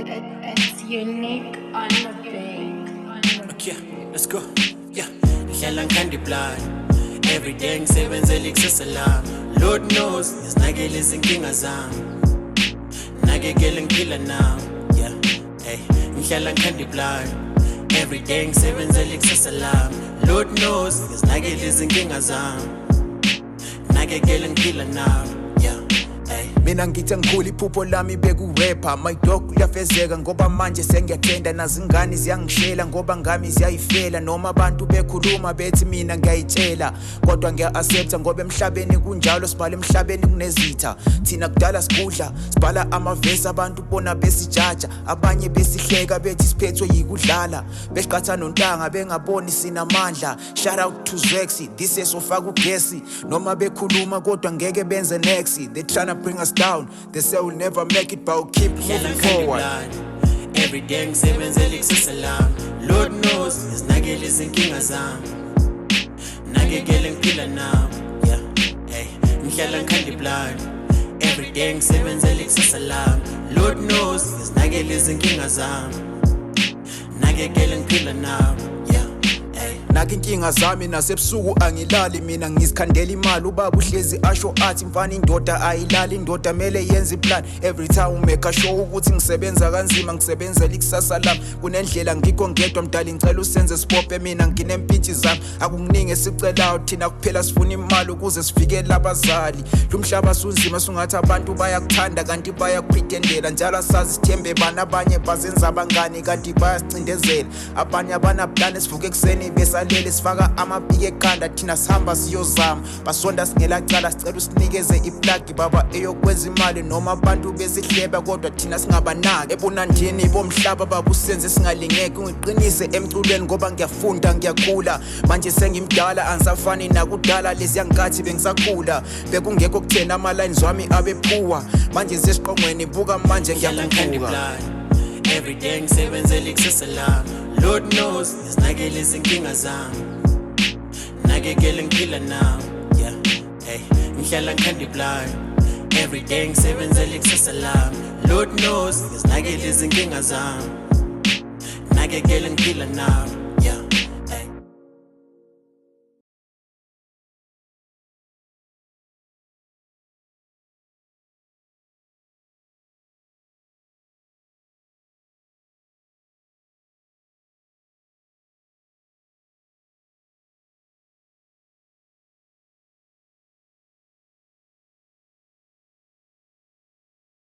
It's unique on the beat. Okay, let's go. Yeah, ngihlala ngikhanda iblood. Every day ngisebenzela ikusasa. Lord knows ngizinakekela izinkinga zami. Nakekela ngiphila now. Yeah, hey, ngihlala ngikhanda iblood. Every day ngisebenzela ikusasa. Lord knows ngizinakekela izinkinga zami. Nakekela ngiphila now. Yeah. Mina ngithi ngikhula iphupho lami beku-rapper. My dog liyafezeka ngoba manje sengiyathenda. Nazingane ziyangishela ngoba ngami ziyayifela. Noma abantu bekhuluma bethi mina ngiyayitshela, kodwa ngiya-accepta ngoba emhlabeni kunjalo. Sibhala emhlabeni kunezitha. Thina kudala sikudla, sibhala amavesi abantu bona besijaja. Abanye besihleka bethi siphethwe yikudlala. Besiqatha nontanga bengaboni sinamandla. Shout out to Zwexy, this is ofaka ugesi. Noma bekhuluma kodwa ngeke benze next. They tryna bring us down. They say we'll never make it, but we'll keep moving forward. Every day ngisebenzela ikusasa. Lord knows ngizinakekela izinkinga zami. Nakekela ngiphila now. Yeah, hey, ngihlala ngikhanda iblood. Every day ngisebenzela ikusasa. Lord knows ngizinakekela izinkinga zami. Nakekela ngiphila now. Yeah. Naka inkinga zami nasebusuku angilali mina ngizikhandela imali. Ubaba uhlezi asho athi mfana indoda ayilali, indoda mele yenze iplan. Every time make sure ukuthi ngisebenza kanzima, ngisebenzela ikusasa lami. Kunendlela ngikho ngedwa mdali ngicela usenze sipophe mina nginempintshi zami. Akukuningi esicelayo thina kuphela sifuna imali ukuze sivikele abazali. Lumhlaba sunzima sungathi abantu bayakuthanda kanti bayakupretendela. Njalo asazi sithembe bana abanye bazenza abangani kanti bayasicindezela. Abanye abana plan esivuke ekseni besalele sifaka amabhiki ekhanda thina sihamba siyozama. Basonda singelacala sicela usinikeze iplug baba eyokwenza imali. Noma abantu besihleba kodwa thina singabanaki. Ebunandini bomhlaba babusenze singalingeki. Ungiqinise emculweni ngoba ngiyafunda ngiyakhula. Manje sengimdala ansafani nakudala. Lezi yangathi bengisakhula bekungekho kuthena ama-lines wami abephuwa. Manje sesiqongweni buka manje ngiyakhuphuka. Every day ngisebenzela ikusasa. Lord knows ngizinakekela izinkinga zami. Nakekela ngiphila now. Yeah, hey, ngihlala ngikhanda iblood. Every day ngisebenzela ikusasa. Lord knows ngizinakekela izinkinga zami. Nakekela ngiphila now.